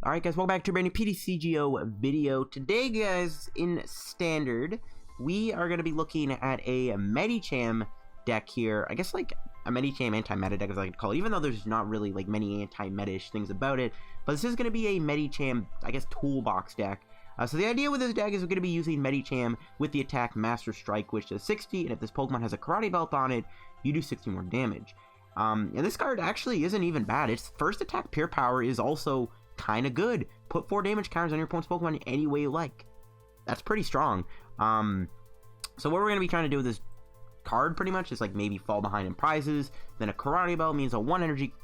Alright guys, welcome back to a brand new PTCGO video. Today guys, in Standard, we are going to be looking at a Medicham deck here. I guess like a Medicham anti-meta deck as I like to call it, even though there's not really like many anti-meta-ish things about it. But this is going to be a Medicham, I guess, toolbox deck. So the idea with this deck is we're going to be using Medicham with the attack Master Strike, which does 60, and if this Pokemon has a Karate Belt on it, you do 60 more damage. And this card actually isn't even bad. Its first attack Pure Power is also kind of good. Put 4 damage counters on your opponent's Pokemon any way you like. That's pretty strong. So what we're going to be trying to do with this card pretty much is like maybe fall behind in prizes. Then a Karate Belt means a 1 energy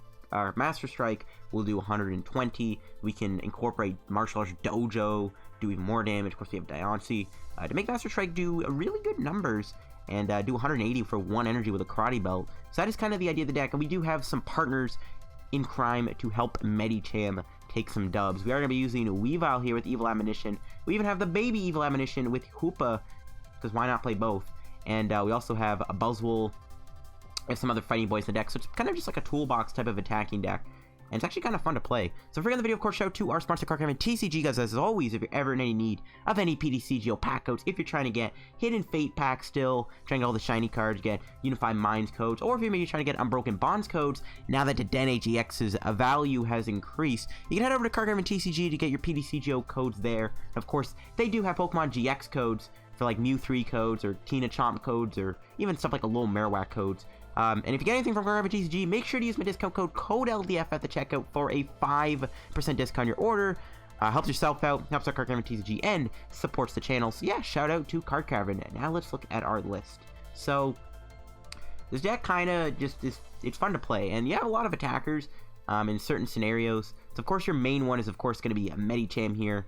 Master Strike will do 120. We can incorporate Martial Arts Dojo, do even more damage. Of course, we have Diancie to make Master Strike do really good numbers and do 180 for 1 energy with a Karate Belt. So that is kind of the idea of the deck, and we do have some partners in crime to help Medicham take some dubs. We are going to be using Weavile here with Evil Admonition. We even have the baby Evil Admonition with Hoopa, because why not play both? And we also have a Buzzwole and some other fighting boys in the deck, so it's kind of just like a toolbox type of attacking deck. And it's actually kind of fun to play. So for the video, of course, shout out to our sponsor, Karate Belt TCG, guys. As always, if you're ever in any need of any PTCGO pack codes, if you're trying to get Hidden Fate packs still, trying to get all the shiny cards, get Unified Minds codes, or if you're maybe trying to get Unbroken Bonds codes, now that the Den AGX's value has increased, you can head over to Karate Belt TCG to get your PTCGO codes there. And of course, they do have Pokemon GX codes for like Mew 3 codes, or Tina Chomp codes, or even stuff like a Lil Marowak codes. And if you get anything from Karate Belt TCG, make sure to use my discount code LDF at the checkout for a 5% discount on your order. Helps yourself out, helps our Karate Belt TCG, and supports the channel. So yeah, shout out to Card Cavern. Now let's look at our list. So this deck kind of just is, it's fun to play, and you have a lot of attackers in certain scenarios. So of course your main one is of course going to be a Medicham here,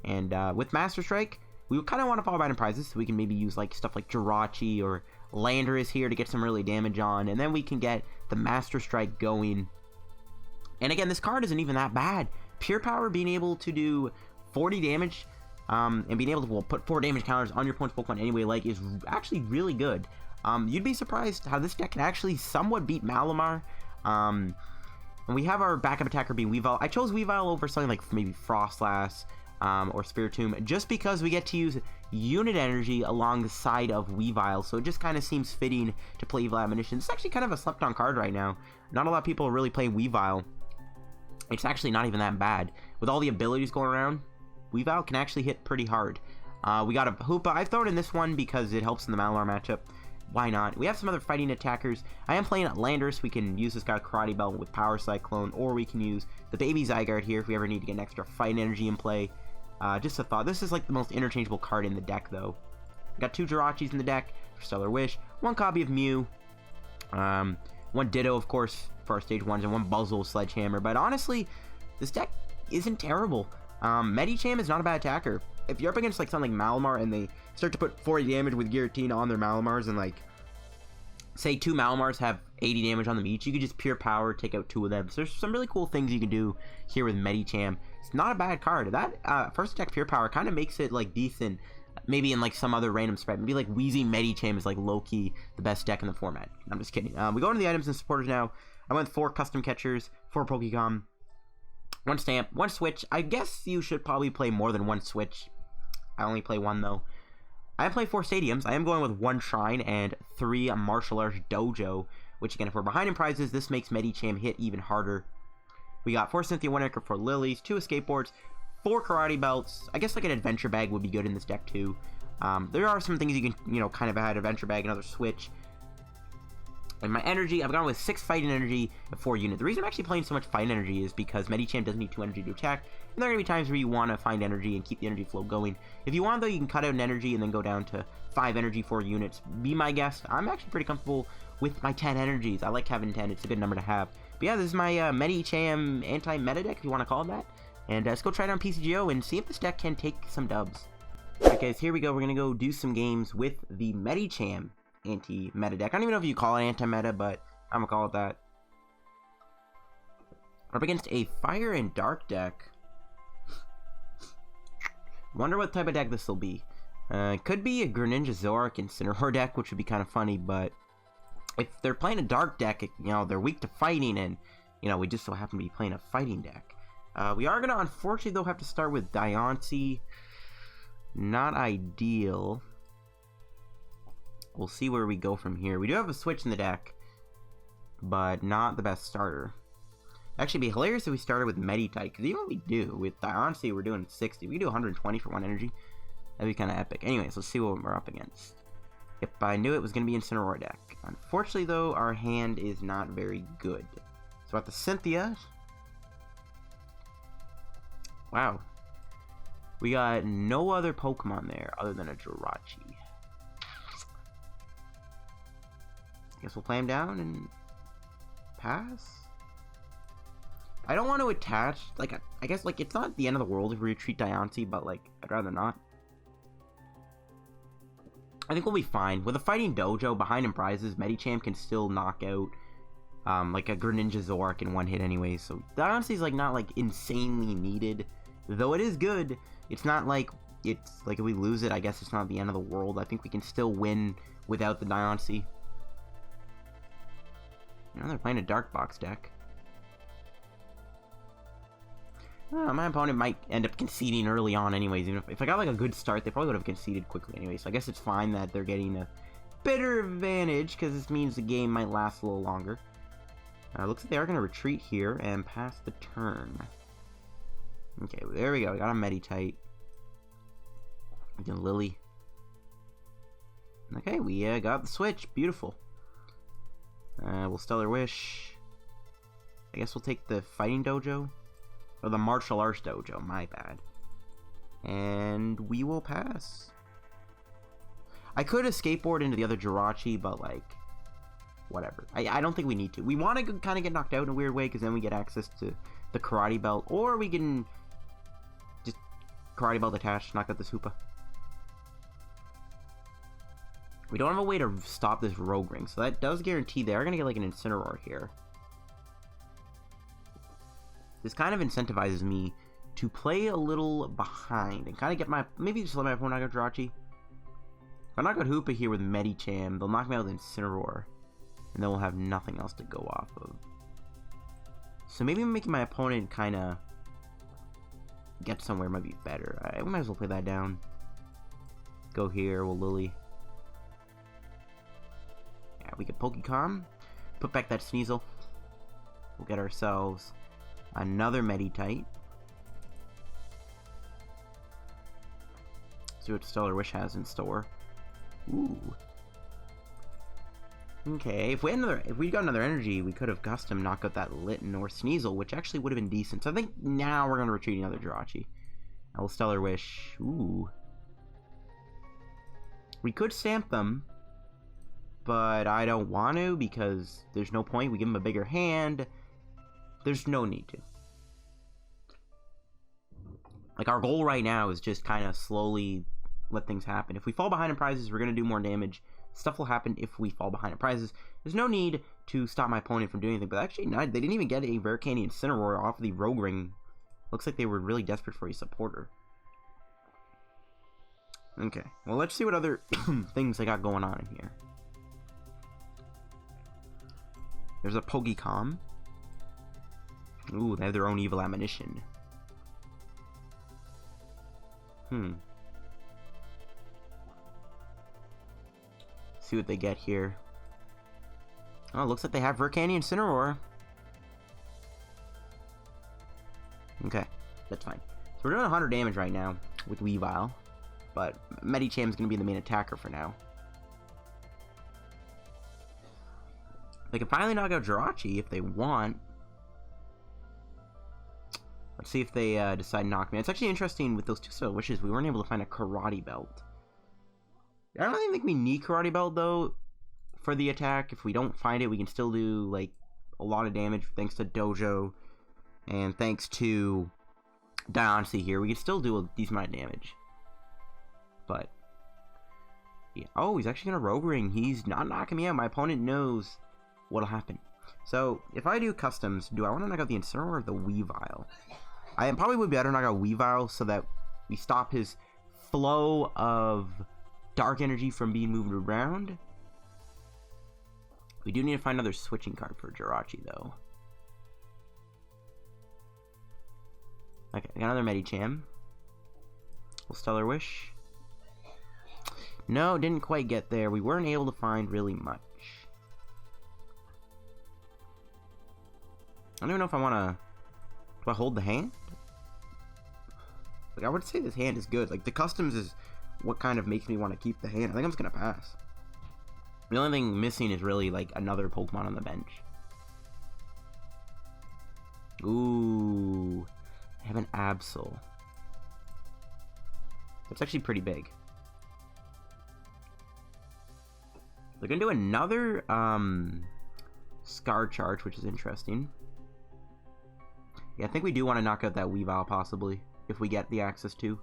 and with Master Strike, we kind of want to fall behind in prizes, so we can maybe use like stuff like Jirachi or Landorus here to get some really damage on, and then we can get the Master Strike going. And again, this card isn't even that bad. Pure Power being able to do 40 damage and being able to put 4 damage counters on your opponent's Pokemon anyway like is actually really good. You'd be surprised how this deck can actually somewhat beat Malamar. And we have our backup attacker being Weavile. I chose Weavile over something like maybe Frostlass or Spiritomb, just because we get to use unit energy alongside of Weavile, so it just kind of seems fitting to play Evil Admonition. It's actually kind of a slept on card right now. Not a lot of people are really playing Weavile. It's actually not even that bad. With all the abilities going around, Weavile can actually hit pretty hard. We got a Hoopa. I've thrown in this one because it helps in the Malamar matchup. Why not? We have some other fighting attackers. I am playing at Landorus. We can use this guy Karate Belt with Power Cyclone, or we can use the baby Zygarde here if we ever need to get an extra fighting energy in play. Just a thought. This is like the most interchangeable card in the deck, though. Got 2 Jirachis in the deck for Stellar Wish, 1 copy of Mew, 1 Ditto, of course, for our stage 1s, and 1 Buzzwole Sledgehammer. But honestly, this deck isn't terrible. Medicham is not a bad attacker. If you're up against like something like Malamar and they start to put 40 damage with Giratina on their Malamars, and like say 2 Malamars have 80 damage on them each, you could just Pure Power, take out 2 of them. So there's some really cool things you can do here with Medicham. It's not a bad card. That first attack Pure Power kind of makes it like decent, maybe in like some other random spread. Maybe like Wheezy Medicham is like low-key the best deck in the format. I'm just kidding. We go into the items and supporters now. I went 4 custom catchers, 4 Pokémon, 1 stamp, 1 switch. I guess you should probably play more than 1 switch. I only play 1 though. I am playing 4 stadiums. I am going with 1 Shrine and 3 Martial Arts Dojo, which again, if we're behind in prizes, this makes Medicham hit even harder. We got 4 Cynthia, 1 Erika, 4 Lilies, 2 Escape Boards, 4 Karate Belts. I guess like an Adventure Bag would be good in this deck too. There are some things you can, kind of add Adventure Bag, another Switch. And my energy, I've gone with 6 Fighting Energy and 4 Unit. The reason I'm actually playing so much Fighting Energy is because Medicham doesn't need 2 energy to attack, and there are going to be times where you want to find energy and keep the energy flow going. If you want, though, you can cut out an energy and then go down to 5 energy, 4 units. Be my guest. I'm actually pretty comfortable with my 10 energies. I like having 10. It's a good number to have. But yeah, this is my Medicham anti-meta deck, if you want to call it that. And let's go try it on PCGO and see if this deck can take some dubs. Alright guys, here we go. We're going to go do some games with the Medicham anti-meta deck. I don't even know if you call it anti-meta, but I'm gonna call it that. We're up against a Fire and Dark deck. Wonder what type of deck this will be. It could be a Greninja Zoroark Incineroar deck, which would be kind of funny, but if they're playing a Dark deck, they're weak to fighting, and, we just so happen to be playing a fighting deck. We are going to, unfortunately, though, have to start with Diancie. Not ideal. We'll see where we go from here. We do have a switch in the deck, but not the best starter. Actually, it'd be hilarious if we started with Meditite, because even what we do with Diancie, we're doing 60. We can do 120 for 1 energy. That'd be kind of epic. Anyways, let's see what we're up against. Yep, I knew it was going to be an Incineroar deck. Unfortunately, though, our hand is not very good. So at the Cynthia. Wow. We got no other Pokemon there other than a Jirachi. Guess we'll play him down and pass. I don't want to attach, like, I guess, like, it's not the end of the world if we retreat Diancie, but, like, I'd rather not. I think we'll be fine. With a Fighting Dojo behind in prizes, Medicham can still knock out, like, a Greninja Zoroark in one hit anyway, so Diancie's, like, not, like, insanely needed. Though it is good, it's not like, it's, like, if we lose it, I guess it's not the end of the world. I think we can still win without the Diancie. You know, they're playing a Dark Box deck. My opponent might end up conceding early on anyways. Even if I got like a good start, they probably would have conceded quickly anyway. So I guess it's fine that they're getting a better advantage, because this means the game might last a little longer. Looks like they are going to retreat here and pass the turn. Okay, there we go. We got a Meditite. We got Lillie. Okay, we got the switch. Beautiful. We'll Stellar Wish. I guess we'll take the Fighting Dojo. Or the Martial Arts Dojo, my bad. And we will pass. I could Escape Board into the other Jirachi, but, like, whatever. I don't think we need to. We want to kind of get knocked out in a weird way, because then we get access to the Karate Belt. Or we can just Karate Belt attached, knock out this Hoopa. We don't have a way to stop this Rogue Ring, so that does guarantee they are going to get, like, an Incineroar here. This kind of incentivizes me to play a little behind and kind of get my, maybe just let my opponent knock out Jirachi. If I knock out Hoopa here with Medicham, they'll knock me out with Incineroar, and then we'll have nothing else to go off of. So maybe making my opponent kind of get somewhere might be better. We might as well play that down. Go here, we'll Lillie. Yeah, we get Pokecom. Put back that Sneasel. We'll get ourselves another Meditite. See what Stellar Wish has in store. Ooh. Okay, if we got another energy, we could have custom knock out that Litten or Sneasel, which actually would have been decent. So I think now we're gonna retreat another Jirachi. I will Stellar Wish. Ooh. We could stamp them, but I don't want to because there's no point. We give them a bigger hand. There's no need to. Like, our goal right now is just kind of slowly let things happen. If we fall behind in prizes, we're going to do more damage. Stuff will happen if we fall behind in prizes. There's no need to stop my opponent from doing anything. But actually, no, they didn't even get a Vercandy Incineroar off of the Rogue Ring. Looks like they were really desperate for a supporter. Okay, well, let's see what other things I got going on in here. There's a Pokecom. Ooh, they have their own evil Admonition. See what they get here. Oh, looks like they have Vercandy Incineroar. Okay, that's fine. So we're doing 100 damage right now with Weavile, but Medicham's going to be the main attacker for now. They can finally knock out Jirachi if they want. Let's see if they decide to knock me. It's actually interesting with those two Stellar Wishes, we weren't able to find a Karate Belt. I don't really think we need Karate Belt, though, for the attack. If we don't find it, we can still do, like, a lot of damage thanks to Dojo. And thanks to Diancie here, we can still do a decent amount of damage. But, yeah. Oh, he's actually going to Rogue Ring. He's not knocking me out. My opponent knows what'll happen. So, if I do customs, do I want to knock out the Incineroar or the Weavile? I probably would be better knock out Weavile so that we stop his flow of dark energy from being moved around. We do need to find another switching card for Jirachi, though. Okay, I got another Medicham. Stellar Wish. No, didn't quite get there. We weren't able to find really much. I don't even know if I want to... Do I hold the hand? Like, I would say this hand is good. Like, the customs is what kind of makes me want to keep the hand. I think I'm just going to pass. The only thing missing is really, like, another Pokemon on the bench. Ooh. I have an Absol. That's actually pretty big. They're going to do another, Scar Charge, which is interesting. Yeah, I think we do want to knock out that Weavile, possibly, if we get the access to.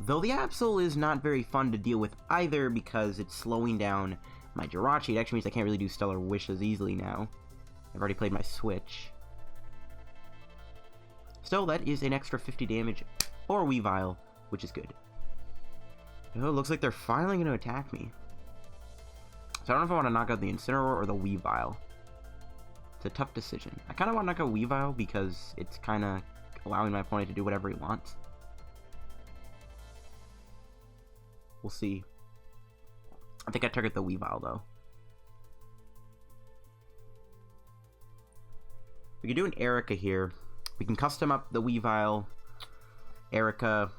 Though the Absol is not very fun to deal with either, because it's slowing down my Jirachi. It actually means I can't really do Stellar Wishes easily now. I've already played my Switch. Still, that is an extra 50 damage, or Weavile, which is good. Oh, it looks like they're finally going to attack me. So I don't know if I want to knock out the Incineroar or the Weavile. It's a tough decision. I kind of want to knock out Weavile because it's kind of allowing my opponent to do whatever he wants. We'll see. I think I target the Weavile, though. We can do an Erika here. We can custom up the Weavile. Erika.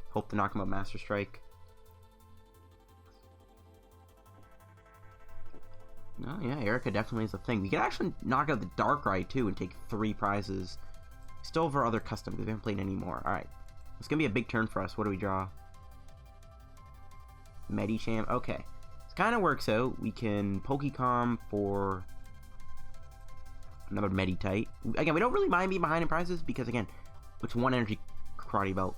Hope to knock him out Master Strike. Oh yeah, Erika definitely is a thing. We can actually knock out the Darkrai too and take 3 prizes. Still over other customs. We haven't played any more. Alright. It's going to be a big turn for us. What do we draw? Medicham. Okay. This kind of works out. We can Pokecom for another Meditite. Again, we don't really mind being behind in prizes because, again, it's 1 energy Karate Belt.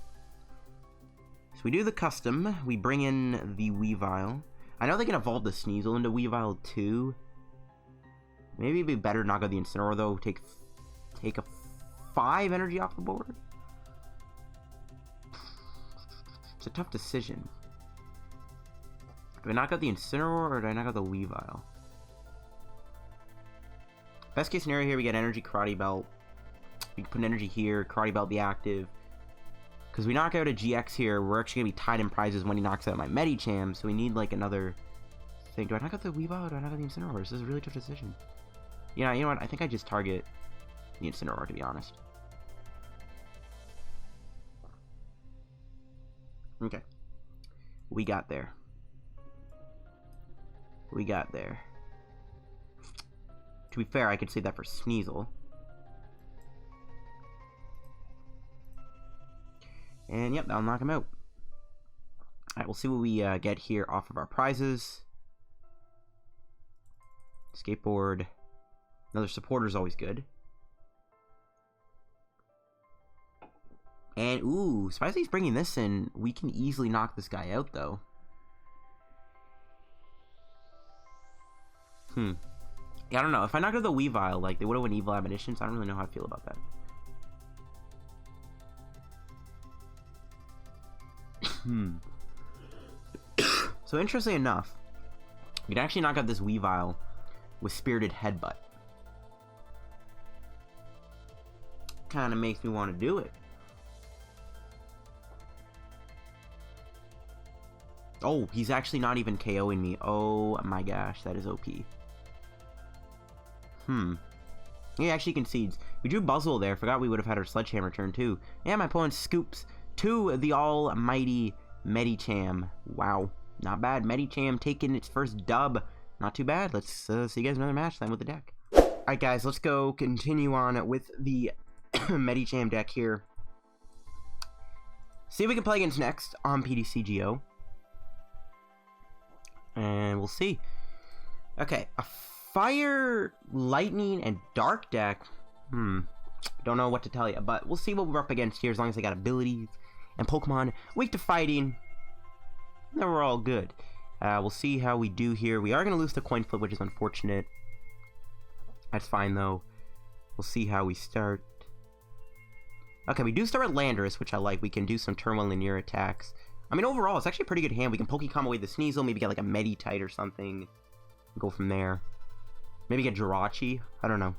So we do the custom. We bring in the Weavile. I know they can evolve the Sneasel into Weavile too. Maybe it'd be better to knock out the Incineroar though. Take a 5 energy off the board. It's a tough decision. Do I knock out the Incineroar or do I knock out the Weavile? Best case scenario here, we get energy Karate Belt. We can put an energy here, Karate Belt be active. Because we knock out a GX here, we're actually going to be tied in prizes when he knocks out my Medicham, so we need, like, another thing. Do I knock out the Weavile or do I knock out the Incineroar? This is a really tough decision. Yeah, you know what? I think I just target the Incineroar, to be honest. Okay. We got there. We got there. To be fair, I could say that for Sneasel. And yep, that'll knock him out. Alright, we'll see what we get here off of our prizes. Escape Board. Another supporter is always good. And, ooh, Spicy's bringing this in. We can easily knock this guy out, though. Yeah, I don't know. If I knocked out the Weavile, like, they would have won Evil Admonition, so I don't really know how I feel about that. So, interestingly enough, we can actually knock out this Weavile with Spirited Headbutt. Kind of makes me want to do it. Oh, he's actually not even KOing me. Oh my gosh, that is OP. He actually concedes. We drew Buzzwole there. Forgot we would have had our Sledgehammer turn too. And my opponent scoops to the almighty Medicham. Wow. Not bad. Medicham taking its first dub. Not too bad. Let's see you guys in another match then with the deck. Alright guys, let's go continue on with the Medicham deck here. See if we can play against next on PTCGO. And we'll see. Okay, a Fire, Lightning, and Dark deck. Don't know what to tell you, but we'll see what we're up against here as long as I got abilities and Pokemon weak to fighting. Then we're all good. We'll see how we do here. We are going to lose the coin flip, which is unfortunate. That's fine, though. We'll see how we start. Okay, we do start with Landorus, which I like. We can do some Turmoil Linear attacks. I mean, overall, it's actually a pretty good hand. We can Pokecom away the Sneasel, maybe get like a Meditite or something. Go from there. Maybe get Jirachi. I don't know.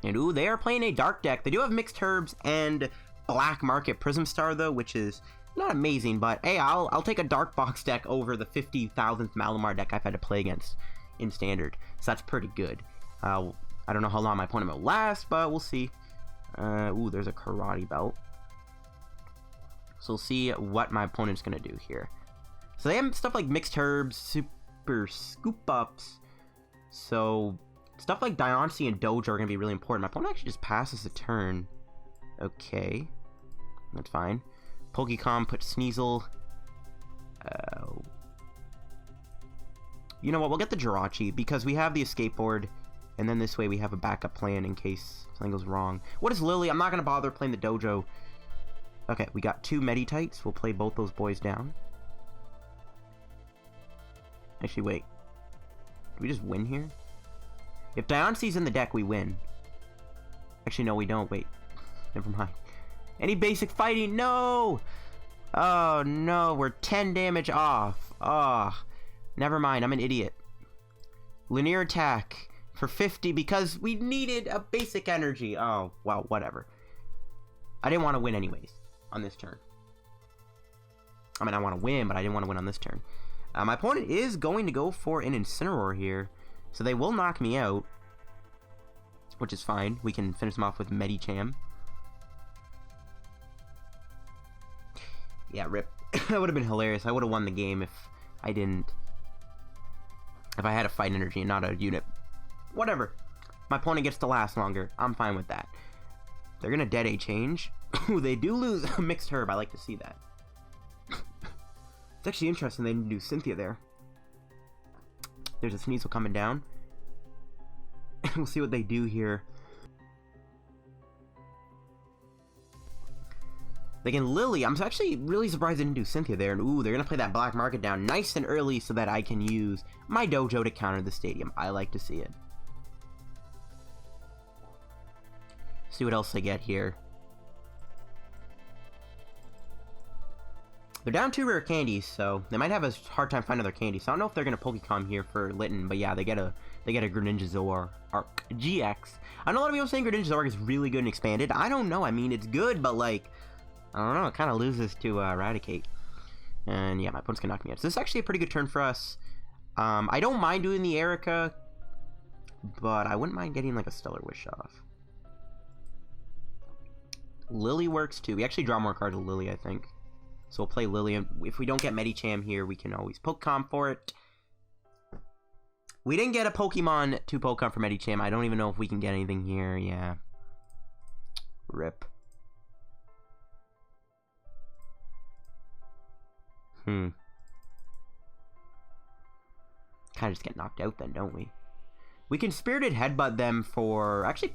And ooh, they are playing a dark deck. They do have mixed herbs and black market Prism Star though, which is not amazing, but hey, I'll take a dark box deck over the 50,000th Malamar deck I've had to play against in standard. So that's pretty good. I don't know how long my opponent will last, but we'll see. Ooh, there's a Karate Belt. So we'll see what my opponent's gonna do here. So they have stuff like mixed herbs, super scoop ups. So stuff like Diancie and Dojo are gonna be really important. My opponent actually just passes a turn. Okay, that's fine. Pokémon put Sneasel. You know what? We'll get the Jirachi because we have the Escape Board, and then this way we have a backup plan in case something goes wrong. What is Lillie? I'm not gonna bother playing the Dojo. Okay, we got 2 Meditites. We'll play both those boys down. Actually, wait. Do we just win here? If Diancie's in the deck, we win. Actually, no, we don't. Wait. Never mind. Any basic fighting? No! Oh, no. We're 10 damage off. Oh. Never mind. I'm an idiot. Linear attack for 50 because we needed a basic energy. Oh, well, whatever. I didn't want to win anyways on this turn. I mean, I want to win, but I didn't want to win on this turn. My opponent is going to go for an Incineroar here, so they will knock me out, which is fine. We can finish them off with Medicham. Yeah, rip. That would have been hilarious. I would have won the game if I didn't. If I had a fight energy and not a unit. Whatever. My opponent gets to last longer. I'm fine with that. They're going to Dead A change. Ooh, they do lose a mixed herb. I like to see that. It's actually interesting they didn't do Cynthia there. There's a Sneasel coming down. We'll see what they do here. Again, Lillie, I'm actually really surprised they didn't do Cynthia there. And ooh, they're going to play that black market down nice and early so that I can use my Dojo to counter the stadium. I like to see it. See what else they get here. They're down 2 rare candies, so they might have a hard time finding their candies. So I don't know if they're going to Pokecom here for Litten, but yeah, they get a Greninja Zoroark GX. I know a lot of people saying Greninja Zoroark is really good and expanded. I don't know. I mean, it's good, but like, I don't know. It kind of loses to Eradicate. And yeah, my opponent's going to knock me out. So this is actually a pretty good turn for us. I don't mind doing the Erika, but I wouldn't mind getting like a Stellar Wish off. Lillie works too. We actually draw more cards with Lillie, I think. So we'll play Lillie, and if we don't get Medicham here, we can always Pokemon for it. We didn't get a Pokemon to Pokemon for Medicham. I don't even know if we can get anything here. Yeah. Rip. Kind of just get knocked out then, don't we? We can Spirited Headbutt them for... Actually...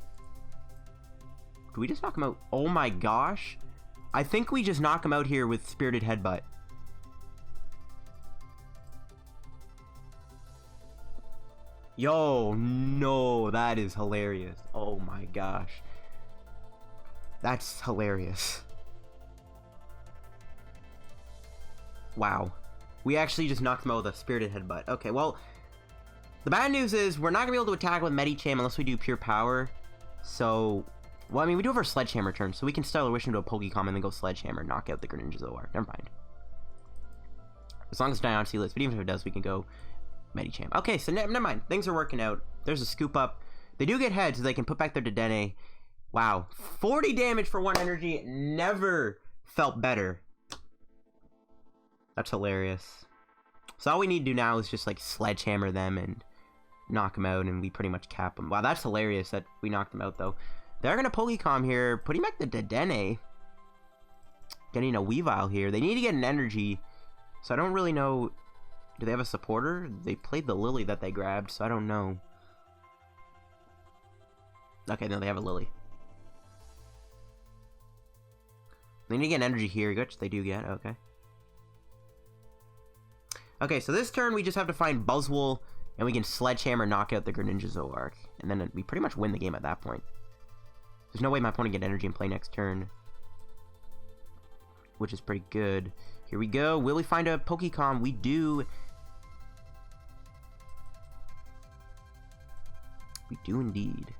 Do we just knock them out? Oh my gosh. I think we just knock him out here with Spirited Headbutt. Yo, no, that is hilarious. Oh my gosh. That's hilarious. Wow. We actually just knocked him out with a Spirited Headbutt. Okay, well, the bad news is we're not going to be able to attack with Medicham unless we do Pure Power. So... Well, I mean, we do have our Sledgehammer turn, so we can Stellar Wish into a Pokecom and then go Sledgehammer and knock out the Greninja Zoroark. Never mind. As long as Diancie lives, but even if it does, we can go Medicham. Okay, so never mind. Things are working out. There's a Scoop Up. They do get heads, so they can put back their Dedenne. Wow. 40 damage for 1 energy. Never felt better. That's hilarious. So all we need to do now is just, like, Sledgehammer them and knock them out, and we pretty much cap them. Wow, that's hilarious that we knocked them out, though. They're going to Pokecom here, putting back the Dedenne. Getting a Weavile here. They need to get an energy, so I don't really know. Do they have a supporter? They played the Lillie that they grabbed, so I don't know. Okay, no, they have a Lillie. They need to get an energy here, which they do get, okay. Okay, so this turn we just have to find Buzzwole, and we can Sledgehammer knock out the Greninja Zoroark. And then we pretty much win the game at that point. There's no way my opponent can get energy and play next turn, which is pretty good. Here we go. Will we find a Pokecom? We do. We do indeed.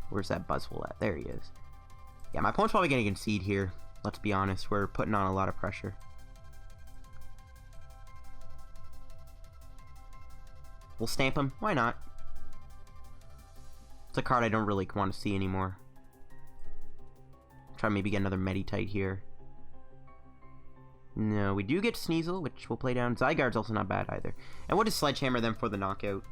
Where's that Buzzwole at? There he is. Yeah, my opponent's probably going to concede here. Let's be honest. We're putting on a lot of pressure. We'll stamp him. Why not? It's a card I don't really want to see anymore. Try to maybe get another Meditite here. No, we do get Sneasel, which we'll play down. Zygarde's also not bad either. And we'll just Sledgehammer them for the knockout.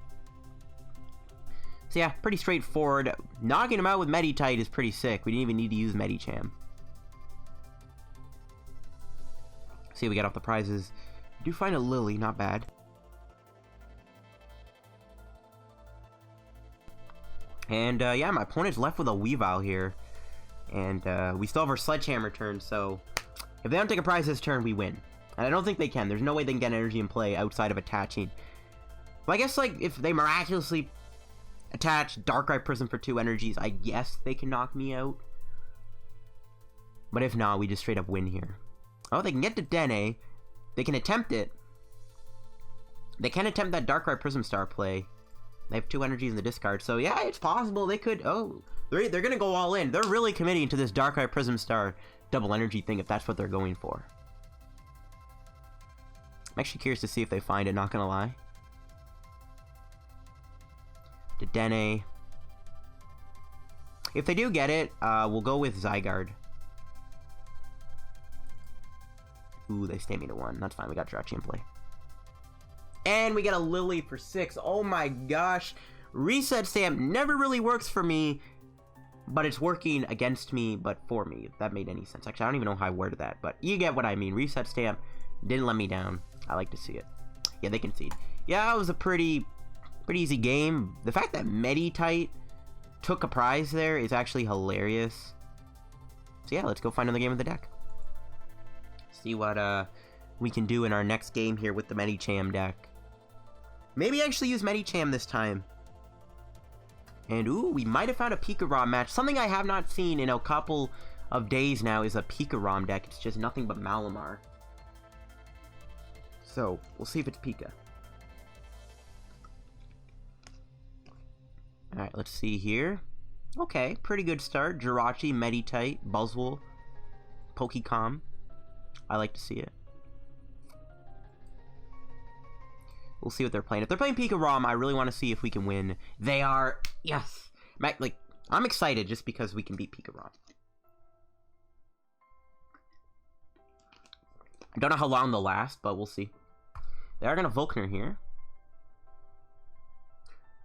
So yeah, pretty straightforward. Knocking him out with Meditite is pretty sick. We didn't even need to use Medicham. See, we got off the prizes. We do find a Lillie, not bad. And yeah, my opponent's left with a Weavile here. And we still have our Sledgehammer turn, so if they don't take a prize this turn, we win. And I don't think they can. There's no way they can get energy in play outside of attaching. But I guess, like, if they miraculously attach Darkrai Prism for 2 energies, I guess they can knock me out. But if not, we just straight up win here. Oh, they can get to Dene. They can attempt it. They can attempt that Darkrai Prism Star play. They have 2 energies in the discard, so yeah, it's possible they could. Oh, they're gonna go all in. They're really committing to this Darkrai Prism Star double energy thing if that's what they're going for. I'm actually curious to see if they find it, not gonna lie. To Dene. If they do get it, we'll go with Zygarde. Ooh, they stay me to 1. That's fine, we got Jirachi in play. And we get a Lillie for 6. Oh my gosh. Reset Stamp never really works for me, but it's working against me, but for me, if that made any sense. Actually, I don't even know how I worded that, but you get what I mean. Reset Stamp didn't let me down. I like to see it. Yeah, they concede. Yeah, it was a pretty easy game. The fact that Meditite took a prize there is actually hilarious. So yeah, let's go find another game of the deck. See what we can do in our next game here with the Medicham deck. Maybe actually use Medicham this time. And ooh, we might have found a Pika-Rom match. Something I have not seen in a couple of days now is a Pika-Rom deck. It's just nothing but Malamar. So, we'll see if it's Pika. Alright, let's see here. Okay, pretty good start. Jirachi, Meditite, Buzzwole, Pokémon. I like to see it. We'll see what they're playing. If they're playing Pika-Rom, I really want to see if we can win. They are... Yes! Like, I'm excited just because we can beat Pika-Rom. I don't know how long they'll last, but we'll see. They are going to Volkner here.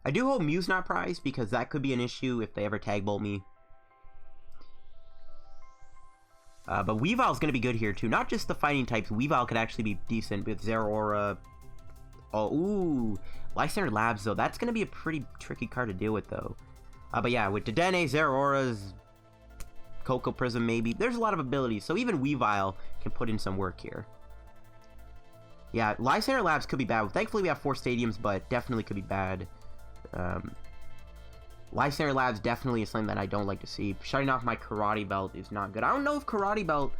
I do hope Mew's not prized, because that could be an issue if they ever Tag Bolt me. But Weavile's going to be good here, too. Not just the fighting types. Weavile could actually be decent with Zeraora. Oh, ooh. Lysander Labs, though. That's going to be a pretty tricky card to deal with, though. But yeah, with Dedenne, Zeraora's, Coco Prism, maybe. There's a lot of abilities, so even Weavile can put in some work here. Yeah, Lysander Labs could be bad. Thankfully, we have 4 stadiums, but definitely could be bad. Lysander Labs definitely is something that I don't like to see. Shutting off my Karate Belt is not good. I don't know if Karate Belt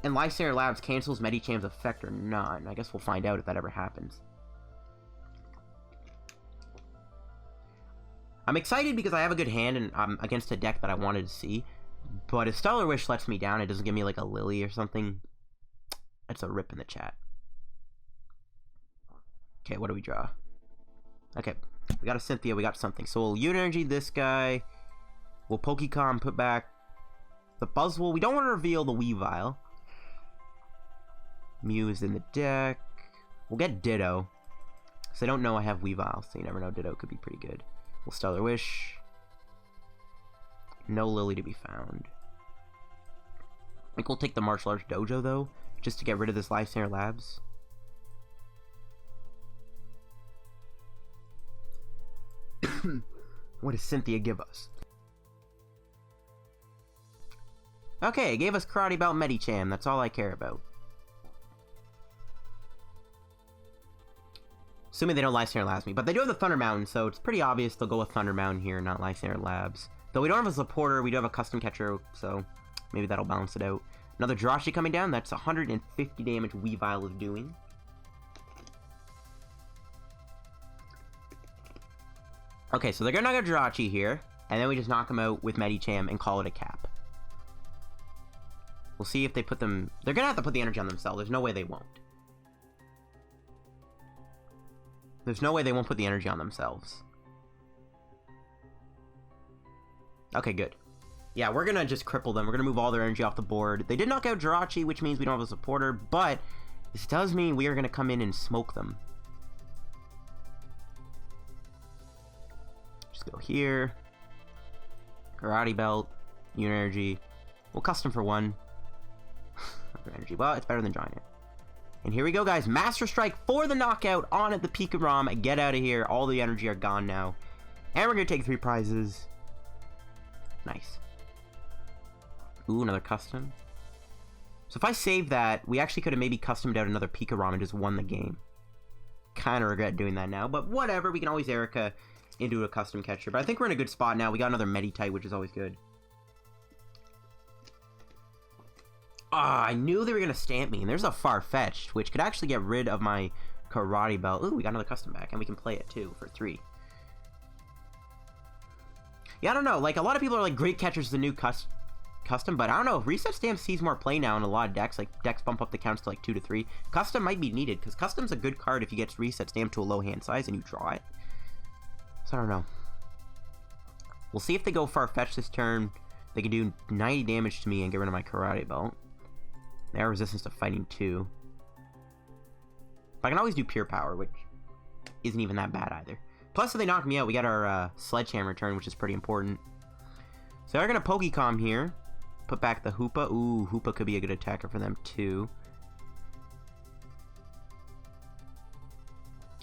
and Lysander Labs cancels Medicham's effect or not. I guess we'll find out if that ever happens. I'm excited because I have a good hand and I'm against a deck that I wanted to see. But if Stellar Wish lets me down, it doesn't give me like a Lillie or something. That's a rip in the chat. Okay, what do we draw? Okay, we got a Cynthia, we got something. So we'll Unenergy this guy. We'll Pokémon put back the Buzzwole. We don't want to reveal the Weavile. Mew is in the deck. We'll get Ditto. So I don't know I have Weavile, so you never know. Ditto could be pretty good. We'll Stellar Wish. No Lillie to be found. I think we'll take the Martial Arts Dojo, though, just to get rid of this Lysander Labs. What does Cynthia give us? Okay, it gave us Karate Belt Medicham. That's all I care about. Assuming they don't Lysander Labs me. But they do have the Thunder Mountain, so it's pretty obvious they'll go with Thunder Mountain here, not Lysander Labs. Though we don't have a supporter, we do have a custom catcher, so maybe that'll balance it out. Another Jirachi coming down. That's 150 damage Weavile is doing. Okay, so they're gonna go Jirachi here. And then we just knock them out with Medicham and call it a cap. We'll see if they put them... They're going to have to put the energy on themselves. There's no way they won't. There's no way they won't put the energy on themselves. Okay, good. Yeah, we're going to just cripple them. We're going to move all their energy off the board. They did knock out Jirachi, which means we don't have a supporter, but this does mean we are going to come in and smoke them. Just go here. Karate Belt, Unit Energy. We'll custom for 1. Energy. Well, it's better than drawing it. And here we go, guys. Master Strike for the knockout on at the Pikarom. Get out of here. All the energy are gone now. And we're going to take 3 prizes. Nice. Ooh, another custom. So if I save that, we actually could have maybe customed out another Pikarom and just won the game. Kind of regret doing that now, but whatever. We can always Erika into a custom catcher. But I think we're in a good spot now. We got another Meditite, which is always good. Ah, I knew they were going to stamp me. And there's a Farfetch'd, which could actually get rid of my Karate Belt. Ooh, we got another custom back. And we can play it, too, for 3. Yeah, I don't know. Like, a lot of people are like, Great Catcher's is the new custom. But I don't know. Reset Stamp sees more play now in a lot of decks. Like, decks bump up the counts to, like, 2 to 3. Custom might be needed. Because Custom's a good card if you get Reset Stamp to a low hand size and you draw it. So, I don't know. We'll see if they go Farfetch'd this turn. They can do 90 damage to me and get rid of my Karate Belt. They have resistance to fighting too. But I can always do pure power, which isn't even that bad either. Plus, if they knock me out, we got our Sledgehammer turn, which is pretty important. So they're going to Pokecom here. Put back the Hoopa. Ooh, Hoopa could be a good attacker for them too.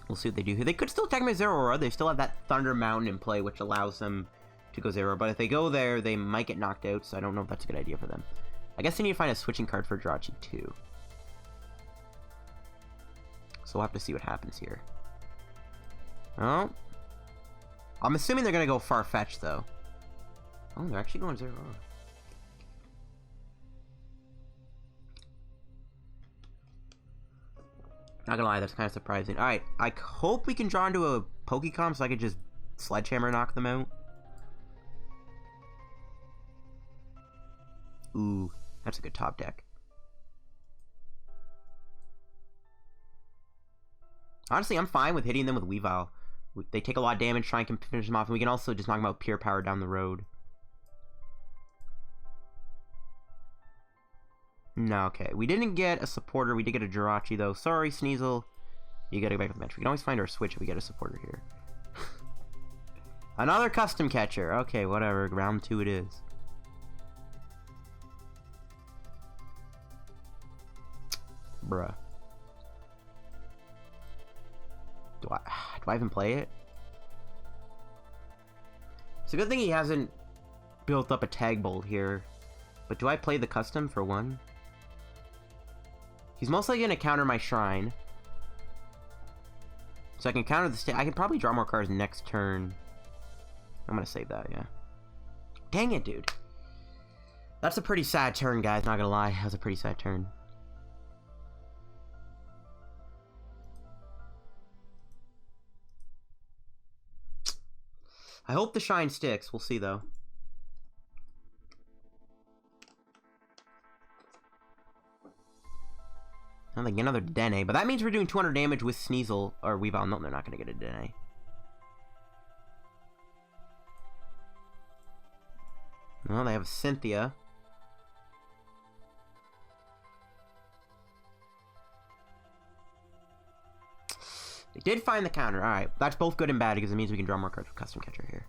We'll see what they do here. They could still attack my Zero Aura. They still have that Thunder Mountain in play, which allows them to go 0. But if they go there, they might get knocked out, so I don't know if that's a good idea for them. I guess they need to find a switching card for Jirachi too. So we'll have to see what happens here. Oh. I'm assuming they're going to go Farfetch'd, though. Oh, they're actually going 0. Not gonna lie, that's kind of surprising. Alright, I hope we can draw into a Pokecom so I could just Sledgehammer knock them out. Ooh, that's a good top deck. Honestly, I'm fine with hitting them with Weavile. They take a lot of damage, try and finish them off, and we can also just knock them out pure power down the road. No, okay. We didn't get a supporter. We did get a Jirachi, though. Sorry, Sneasel. You gotta go back to the bench. We can always find our switch if we get a supporter here. Another custom catcher. Okay, whatever. Round 2 it is. Bruh. Do I even play it? It's a good thing he hasn't built up a Tag Bolt here. But do I play the custom for 1? He's most likely going to counter my Shrine. So I can counter the I can probably draw more cards next turn. I'm going to save that, yeah. Dang it, dude. That's a pretty sad turn, guys. Not going to lie. That was a pretty sad turn. I hope the Shrine sticks. We'll see, though. I think another Dene, but that means we're doing 200 damage with Sneasel or Weavile. No, they're not going to get a Dene. No, they have Cynthia. They did find the counter. Alright, that's both good and bad because it means we can draw more cards with Custom Catcher here.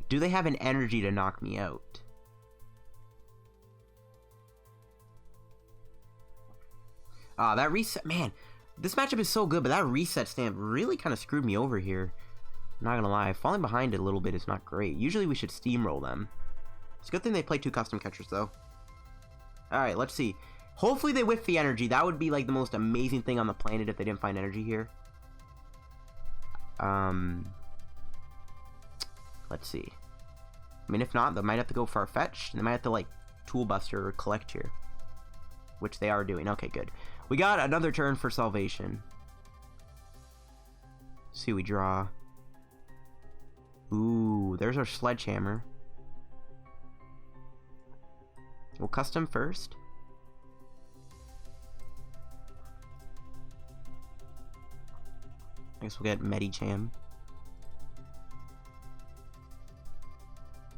Do they have an energy to knock me out? Ah, that reset, man, this matchup is so good, but that reset stamp really kind of screwed me over here. I'm not gonna lie, falling behind it a little bit is not great. Usually we should steamroll them. It's a good thing they play 2 custom catchers, though. Alright, let's see. Hopefully they whiff the energy. That would be like the most amazing thing on the planet if they didn't find energy here. Let's see. I mean, if not, they might have to go Farfetch'd, and they might have to, like, Tool Buster or Collect here. Which they are doing. Okay, good. We got another turn for Salvation. Let's see, we draw. Ooh, there's our Sledgehammer. We'll custom first. I guess we'll get Medicham.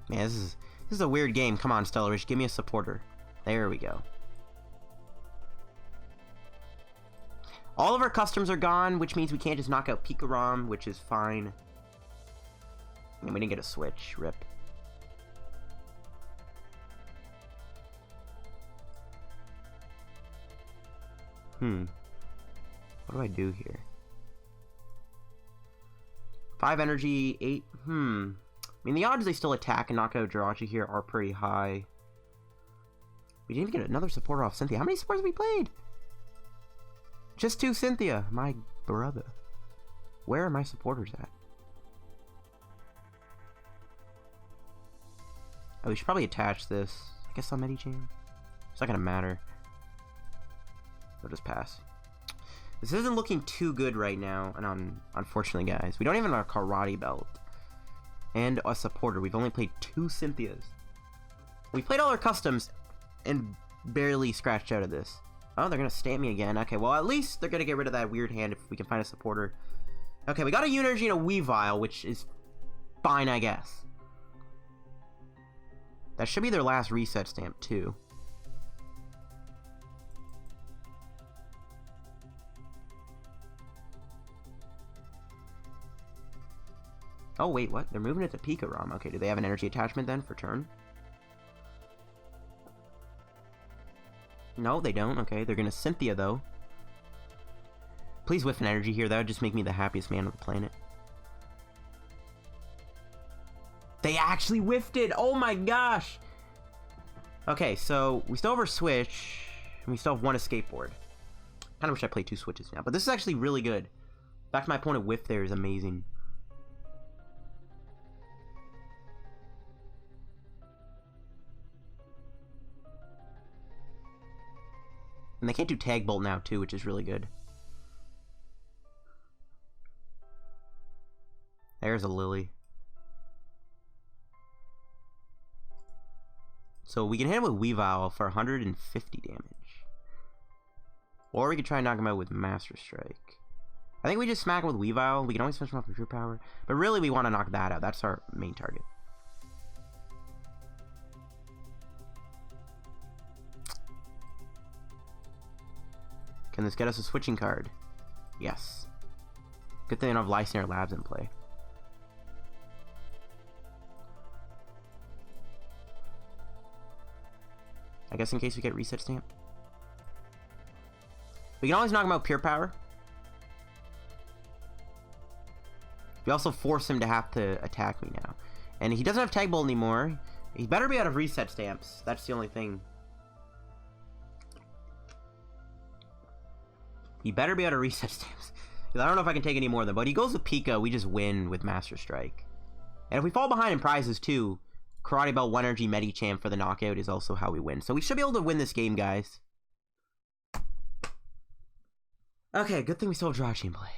Man, this is a weird game. Come on, Stellarish, give me a supporter. There we go. All of our customs are gone, which means we can't just knock out Pikarom, which is fine. And we didn't get a switch. Rip. What do I do here? 5 energy, 8. I mean, the odds they still attack and knock out Jirachi here are pretty high. We didn't even get another supporter off Cynthia. How many supporters have we played? Just 2 Cynthia. My brother. Where are my supporters at? Oh, we should probably attach this. I guess on Medicham. It's not gonna matter. We'll just pass. This isn't looking too good right now, and unfortunately, guys, we don't even have a Karate Belt and a supporter. We've only played 2 Cynthias. We played all our customs and barely scratched out of this. Oh, they're gonna stamp me again. Okay, well, at least they're gonna get rid of that weird hand if we can find a supporter. Okay, we got a Unergy and a Weavile, which is fine, I guess. That should be their last reset stamp, too. Oh, wait, what? They're moving it to Pikarom. Okay, do they have an energy attachment then for turn? No, they don't. Okay, they're gonna Cynthia, though. Please whiff an energy here. That would just make me the happiest man on the planet. They actually whiffed it! Oh my gosh! Okay, so we still have our Switch, and we still have 1 Escape Board. Kinda wish I played 2 Switches now, but this is actually really good. The fact my opponent whiffed there is amazing. And they can't do Tag Bolt now, too, which is really good. There's a Lillie. So we can hit him with Weavile for 150 damage. Or we could try and knock him out with Master Strike. I think we just smack him with Weavile. We can always finish him off with Pure Power. But really, we want to knock that out. That's our main target. Can this get us a switching card? Yes. Good thing I don't have Lysander Labs in play. I guess in case we get Reset Stamp. We can always knock him out Pure Power. We also force him to have to attack me now. And he doesn't have Tag Bolt anymore. He better be out of Reset Stamps. That's the only thing. He better be out of Reset Stamps. Because I don't know if I can take any more of them. But he goes with Pika, we just win with Master Strike. And if we fall behind in prizes too, Karate Belt 1 Energy Medicham for the knockout is also how we win. So we should be able to win this game, guys. Okay, good thing we still have Jirachi in play.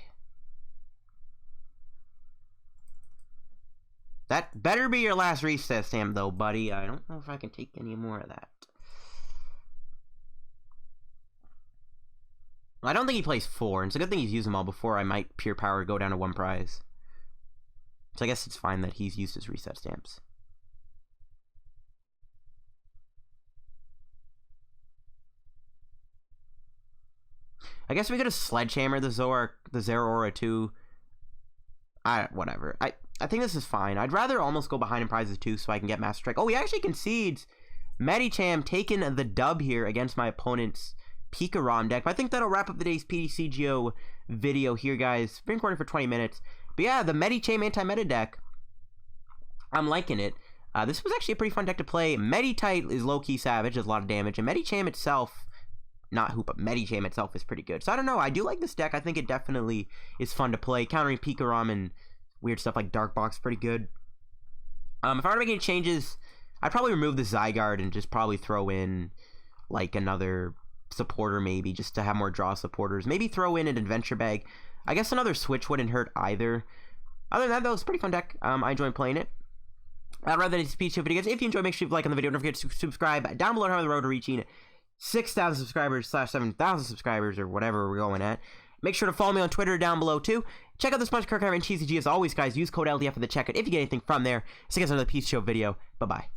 That better be your last Reset Stamp though, buddy. I don't know if I can take any more of that. I don't think he plays 4, and it's a good thing he's used them all before I might Pure Power go down to 1 prize. So I guess it's fine that he's used his Reset Stamps. I guess we could have Sledgehammer the Zeraora too. Whatever. I think this is fine. I'd rather almost go behind in prizes too so I can get Master Strike. Oh, he actually concedes. Medicham taking the dub here against my opponent's Pikarom deck. But I think that'll wrap up today's PTCGO video here, guys. Been recording for 20 minutes. But yeah, the Medicham anti-meta deck, I'm liking it. This was actually a pretty fun deck to play. Meditite is low-key savage, does a lot of damage. And Medicham itself, not Hoopa, Medicham itself is pretty good. So I don't know, I do like this deck. I think it definitely is fun to play. Countering Pikarom and weird stuff like Dark Box, pretty good. If I were to make any changes, I'd probably remove the Zygarde and just probably throw in like another supporter maybe, just to have more draw supporters. Maybe throw in an adventure bag. I guess another switch wouldn't hurt either. Other than that, though, it's a pretty fun deck. I enjoy playing it. Rather than these PTCGO videos, if you enjoy, make sure you like on the video. Don't forget to subscribe down below on the road to reaching 6,000 subscribers / 7,000 subscribers or whatever we're going at. Make sure to follow me on Twitter down below too. Check out the Sponge Kirk and TCG as always, guys. Use code LDF for the checkout if you get anything from there. See you guys on another PTCGO video. Bye bye.